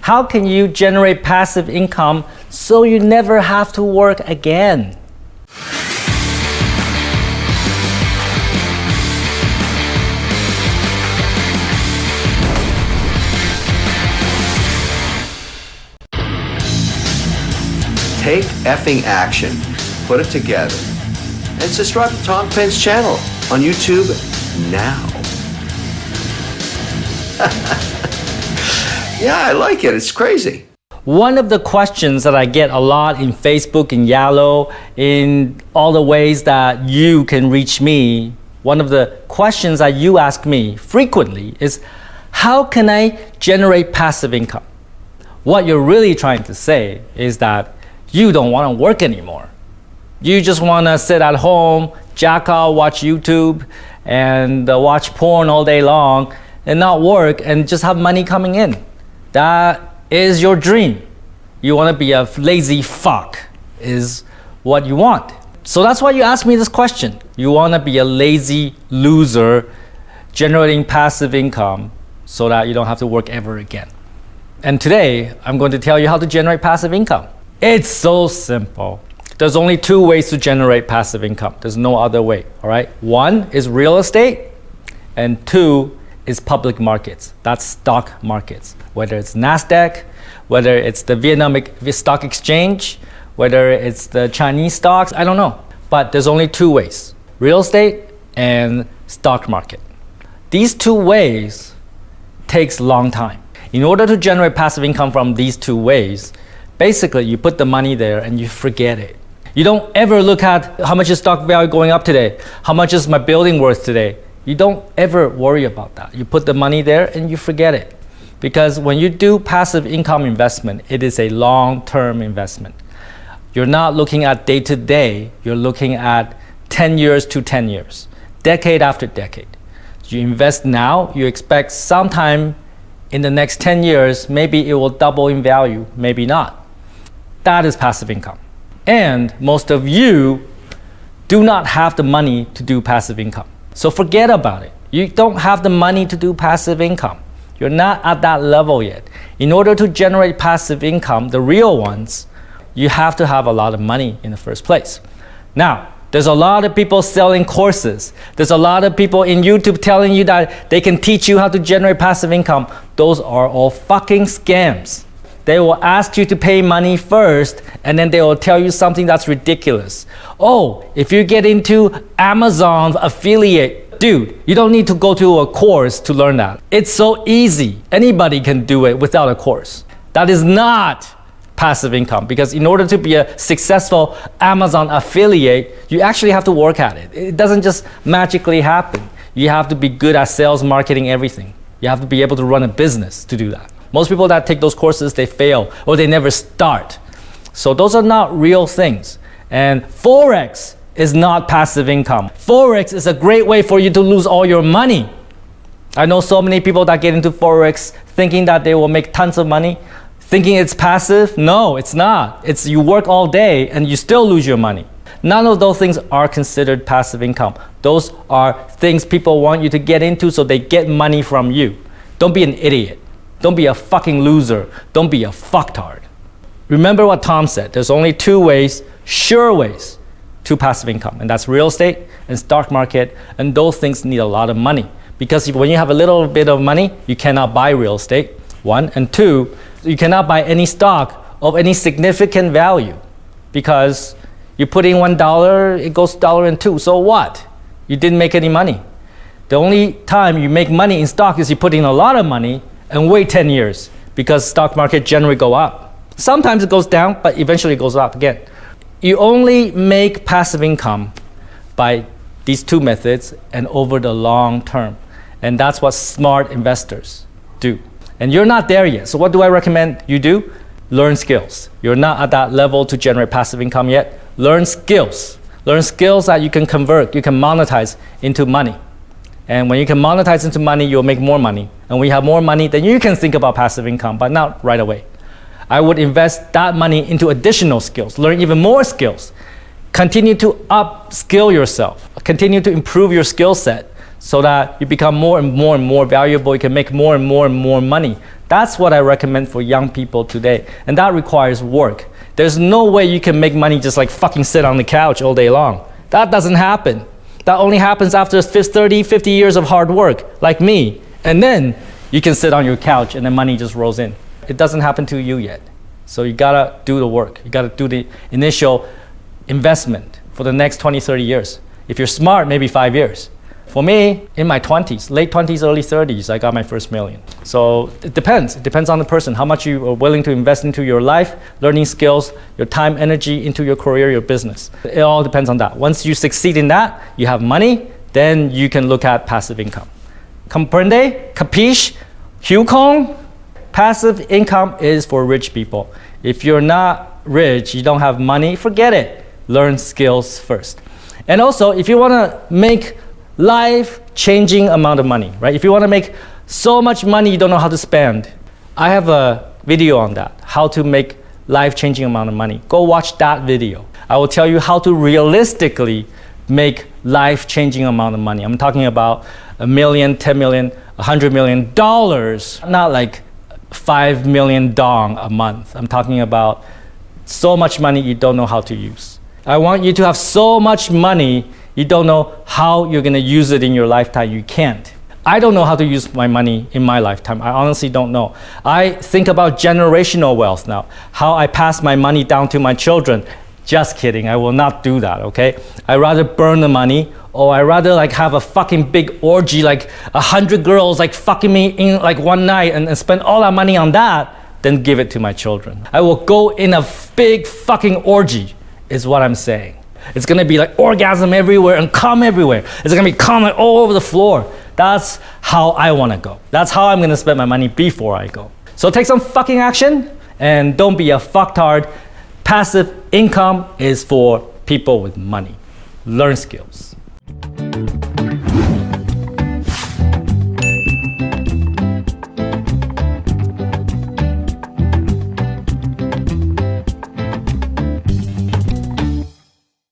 How can you generate passive income so you never have to work again? Take effing action. Put it together. And subscribe to Tom Penn's channel on YouTube now. Yeah, I like it. It's crazy. One of the questions that I get a lot in Facebook, in Yellow, in all the ways that you can reach me, one of the questions that you ask me frequently is, how can I generate passive income? What you're really trying to say is that you don't want to work anymore. You just want to sit at home, jack off, watch YouTube, and watch porn all day long, and not work, and just have money coming in. That is your dream. You want to be a lazy fuck, is what you want. So that's why you asked me this question. You want to be a lazy loser, generating passive income so that you don't have to work ever again. And today, I'm going to tell you how to generate passive income. It's so simple. There's only two ways to generate passive income. There's no other way, all right? One is real estate, and two is public markets. That's stock markets. Whether it's NASDAQ, whether it's the Vietnamese Stock Exchange, whether it's the Chinese stocks, I don't know. But there's only two ways, real estate and stock market. These two ways takes a long time. In order to generate passive income from these two ways, basically you put the money there and you forget it. You don't ever look at how much is stock value going up today, how much is my building worth today. You don't ever worry about that. You put the money there and you forget it. Because when you do passive income investment, it is a long-term investment. You're not looking at day to day, you're looking at 10 years to 10 years, decade after decade. You invest now, you expect sometime in the next 10 years, maybe it will double in value, maybe not. That is passive income. And most of you do not have the money to do passive income. So forget about it. You don't have the money to do passive income. You're not at that level yet. In order to generate passive income, the real ones, you have to have a lot of money in the first place. Now, there's a lot of people selling courses. There's a lot of people in YouTube telling you that they can teach you how to generate passive income. Those are all fucking scams. They will ask you to pay money first, and then they will tell you something that's ridiculous. Oh, if you get into Amazon affiliate, dude, you don't need to go to a course to learn that. It's so easy. Anybody can do it without a course. That is not passive income, because in order to be a successful Amazon affiliate, you actually have to work at it. It doesn't just magically happen. You have to be good at sales, marketing, everything. You have to be able to run a business to do that. Most people that take those courses, they fail or they never start. So those are not real things. And Forex is not passive income. Forex is a great way for you to lose all your money. I know so many people that get into Forex thinking that they will make tons of money, thinking it's passive. No, it's not. It's you work all day and you still lose your money. None of those things are considered passive income. Those are things people want you to get into so they get money from you. Don't be an idiot. Don't be a fucking loser. Don't be a fucktard. Remember what Tom said. There's only two ways, sure ways, to passive income. And that's real estate and stock market. And those things need a lot of money. Because when you have a little bit of money, you cannot buy real estate, one. And two, you cannot buy any stock of any significant value. Because you put in $1, it goes $1.02. So what? You didn't make any money. The only time you make money in stock is you put in a lot of money and wait 10 years, because stock market generally go up. Sometimes it goes down, but eventually it goes up again. You only make passive income by these two methods and over the long term. And that's what smart investors do. And you're not there yet. So what do I recommend you do? Learn skills. You're not at that level to generate passive income yet. Learn skills. Learn skills that you can convert, you can monetize into money. And when you can monetize into money, you'll make more money. And when you have more money, then you can think about passive income, but not right away. I would invest that money into additional skills, learn even more skills. Continue to upskill yourself. Continue to improve your skill set so that you become more and more and more valuable. You can make more and more and more money. That's what I recommend for young people today. And that requires work. There's no way you can make money just like fucking sit on the couch all day long. That doesn't happen. That only happens after 30, 50 years of hard work, like me. And then you can sit on your couch and the money just rolls in. It doesn't happen to you yet. So you gotta do the work. You gotta do the initial investment for the next 20, 30 years. If you're smart, maybe 5 years. For me, in my 20s, late 20s, early 30s, I got my first million. So it depends. It depends on the person, how much you are willing to invest into your life, learning skills, your time, energy, into your career, your business. It all depends on that. Once you succeed in that, you have money, then you can look at passive income. Comprende? Capiche? Hukong? Passive income is for rich people. If you're not rich, you don't have money, forget it. Learn skills first. And also, if you want to make life-changing amount of money, right? If you want to make so much money you don't know how to spend, I have a video on that, how to make life-changing amount of money. Go watch that video. I will tell you how to realistically make life-changing amount of money. I'm talking about $1 million, $10 million, $100 million, not like 5 million dong a month. I'm talking about so much money you don't know how to use. I want you to have so much money you don't know how you're going to use it in your lifetime. You can't. I don't know how to use my money in my lifetime. I honestly don't know. I think about generational wealth now, how I pass my money down to my children. Just kidding, I will not do that, okay? I'd rather burn the money, or I'd rather like have a fucking big orgy, like 100 girls like fucking me in like one night and spend all that money on that, than give it to my children. I will go in a big fucking orgy, is what I'm saying. It's gonna be like orgasm everywhere and cum everywhere. It's gonna be cum like all over the floor. That's how I wanna go. That's how I'm gonna spend my money before I go. So take some fucking action and don't be a fucktard. Passive income is for people with money. Learn skills.